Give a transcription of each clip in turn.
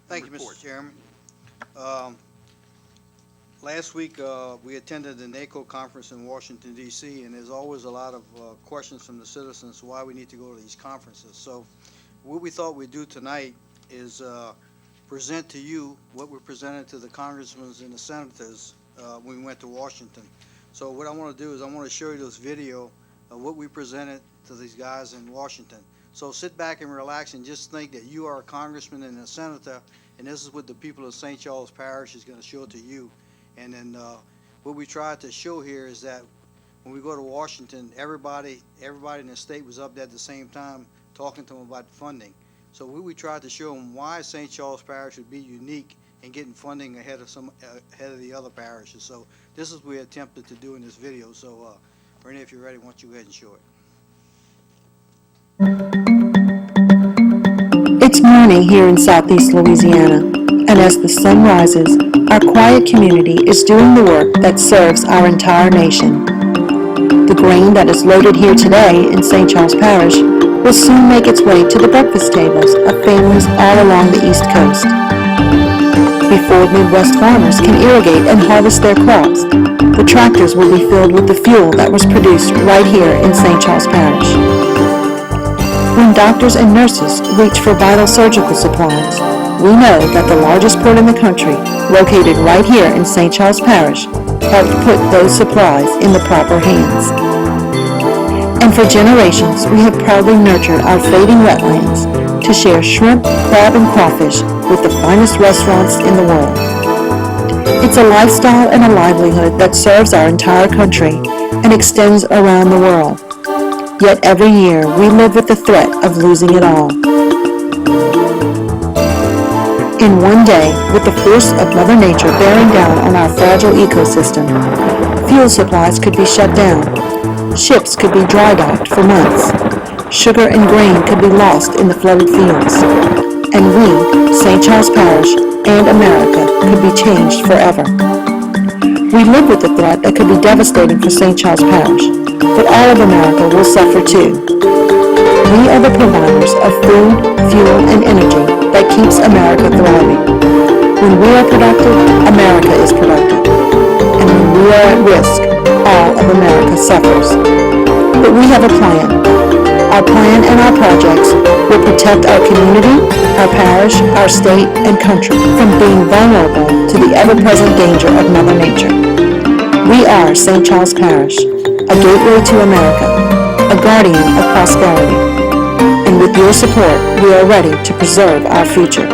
Thank you, Mr. Chairman. Um, Last week, we attended the NACO conference in Washington, D.C., and there's always a lot of questions from the citizens why we need to go to these conferences. So what we thought we'd do tonight is present to you what we presented to the congressmen and the senators when we went to Washington. So what I want to do is I want to show you this video of what we presented to these guys in Washington. So sit back and relax and just think that you are a congressman and a senator, and this is what the people of St. Charles Parish is going to show to you. And then what we tried to show here is that when we go to Washington, everybody in the state was up there at the same time talking to them about funding. So we tried to show them why St. Charles Parish would be unique in getting funding ahead of the other parishes. So this is what we attempted to do in this video. So Bernie, if you're ready, why don't you go ahead and show it. It's morning here in Southeast Louisiana, and as the sun rises, our quiet community is doing the work that serves our entire nation. The grain that is loaded here today in St. Charles Parish will soon make its way to the breakfast tables of families all along the East Coast. Before Midwest farmers can irrigate and harvest their crops, the tractors will be filled with the fuel that was produced right here in St. Charles Parish. When doctors and nurses reach for vital surgical supplies, we know that the largest port in the country, located right here in St. Charles Parish, helped put those supplies in the proper hands. And for generations, we have proudly nurtured our fading wetlands to share shrimp, crab, and crawfish with the finest restaurants in the world. It's a lifestyle and a livelihood that serves our entire country and extends around the world. Yet every year, we live with the threat of losing it all. In one day, with the force of Mother Nature bearing down on our fragile ecosystem, fuel supplies could be shut down, ships could be dry docked for months, sugar and grain could be lost in the flooded fields, and we, St. Charles Parish, and America could be changed forever. We live with the threat that could be devastating for St. Charles Parish, but all of America will suffer too. We are the providers of food, fuel, and energy that keeps America thriving. When we are productive, America is productive. And when we are at risk, all of America suffers. But we have a plan. Our plan and our projects will protect our community, our parish, our state, and country from being vulnerable to the ever-present danger of Mother Nature. We are St. Charles Parish, a gateway to America, a guardian of prosperity. And with your support, we are ready to preserve our future.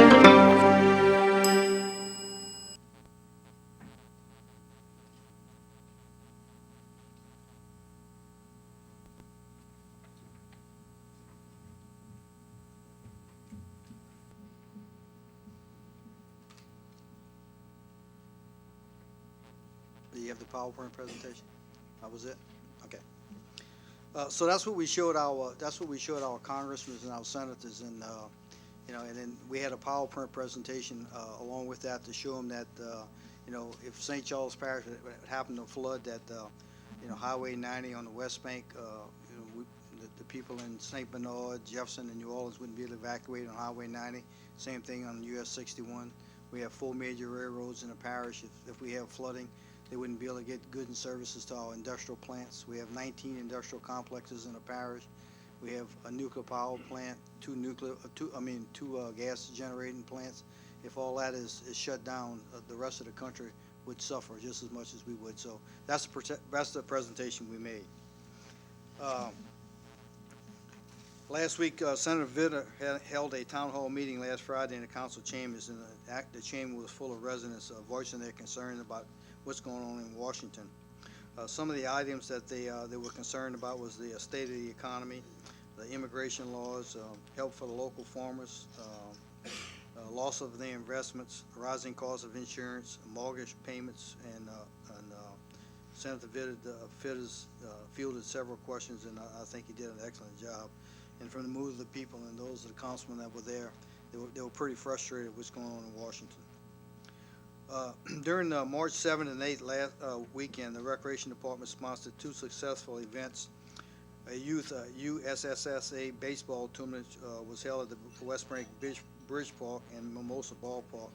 Do you have the PowerPoint presentation? That was it? Okay. So that's what we showed our congressmen and our senators, and and then we had a PowerPoint presentation along with that to show them that if St. Charles Parish happened to flood, that Highway 90 on the West Bank, the people in St. Bernard, Jefferson, and New Orleans wouldn't be able to evacuate on Highway 90. Same thing on US 61. We have 4 major railroads in the parish. If we have flooding, they wouldn't be able to get goods and services to our industrial plants. We have 19 industrial complexes in the parish. We have a nuclear power plant, two gas generating plants. If all that is shut down, the rest of the country would suffer just as much as we would. So that's the presentation we made. Last week, Senator Vitter held a town hall meeting last Friday in the council chambers, and the chamber was full of residents voicing their concern about what's going on in Washington. Some of the items that they were concerned about was the state of the economy, the immigration laws, help for the local farmers, loss of their investments, rising costs of insurance, mortgage payments, and Senator Vitters fielded several questions, and I think he did an excellent job. And from the mood of the people and those of the councilmen that were there, they were pretty frustrated with what's going on in Washington. During March 7th and 8th last weekend, the Recreation Department sponsored 2 successful events. A youth USSSA baseball tournament was held at the West Bank Bridge Park and Mimosa Ballpark.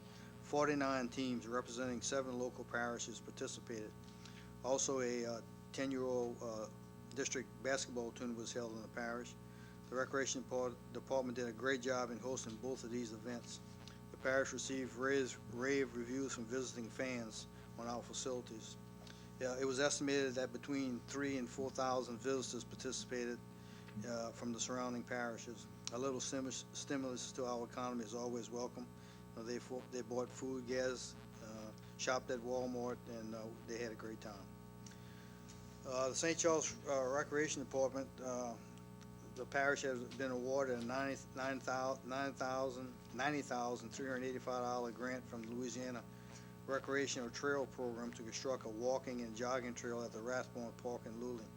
49 teams representing 7 local parishes participated. Also, a 10-year-old district basketball tournament was held in the parish. The Recreation Department did a great job in hosting both of these events. The parish received rave reviews from visiting fans on our facilities. It was estimated that between 3,000 and 4,000 visitors participated from the surrounding parishes. A little stimulus to our economy is always welcome. They bought food, gas, shopped at Walmart, and they had a great time. The St. Charles Recreation Department, the parish has been awarded a $90,385 grant from the Louisiana Recreational Trail Program to construct a walking and jogging trail at the Rathbone Park in Luling.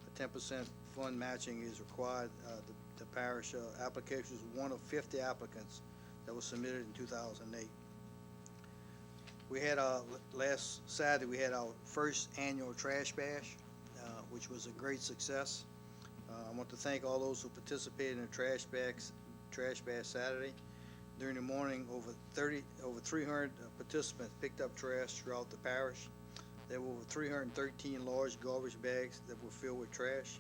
A 10% fund matching is required. The parish application was one of 50 applicants that was submitted in 2008. We had last Saturday we had our first annual trash bash, which was a great success. I want to thank all those who participated in the trash bash Saturday. During the morning, over 300 participants picked up trash throughout the parish. There were over 313 large garbage bags that were filled with trash,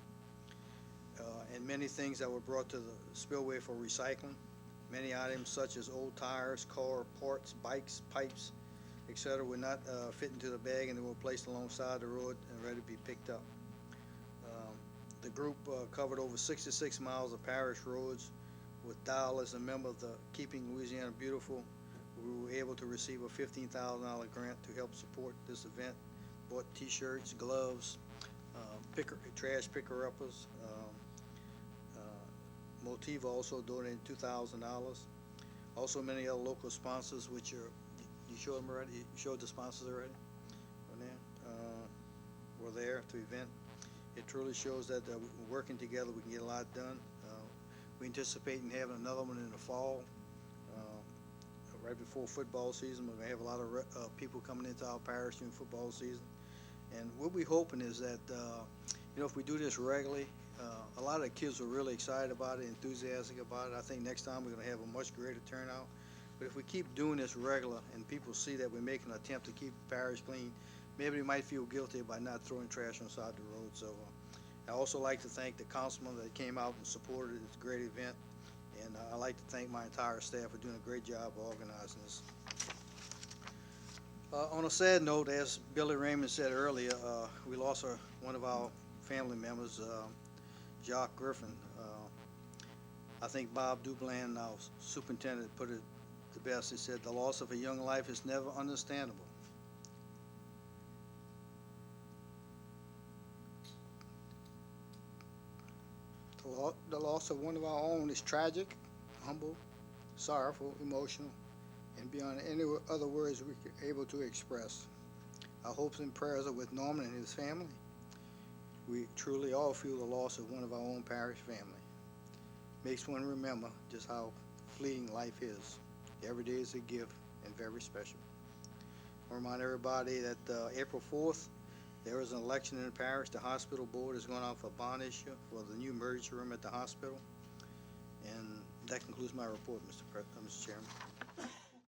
and many things that were brought to the spillway for recycling. Many items such as old tires, car parts, bikes, pipes, etc. would not fit into the bag, and they were placed alongside the road and ready to be picked up. The group covered over 66 miles of parish roads. With Dial as a member of the Keeping Louisiana Beautiful, we were able to receive a $15,000 grant to help support this event. Bought T-shirts, gloves, trash picker-uppers. Motiva also donated $2,000. Also, many other local sponsors, which are, you showed them already? You showed the sponsors already? Were there to the event. It truly shows that working together we can get a lot done. We anticipate having another one in the fall, right before football season. We're going to have a lot of people coming into our parish during football season. And what we're hoping is that, if we do this regularly, a lot of the kids are really excited about it, enthusiastic about it. I think next time we're going to have a much greater turnout. But if we keep doing this regular and people see that we're making an attempt to keep the parish clean, maybe they might feel guilty by not throwing trash on the side of the road. So I also like to thank the councilman that came out and supported this great event. And I'd like to thank my entire staff for doing a great job of organizing this. On a sad note, as Billy Raymond said earlier, we lost one of our family members, Jacques Griffin. I think Bob Dublan, our superintendent, put it the best. He said, "The loss of a young life is never understandable. The loss of one of our own is tragic, humble, sorrowful, emotional, and beyond any other words we are able to express. Our hopes and prayers are with Norman and his family. We truly all feel the loss of one of our own parish family. Makes one remember just how fleeting life is. Every day is a gift and very special." I remind everybody that April 4th, there is an election in the parish. The hospital board is going out for a bond issue for the new emergency room at the hospital. And that concludes my report, Mr. Chairman.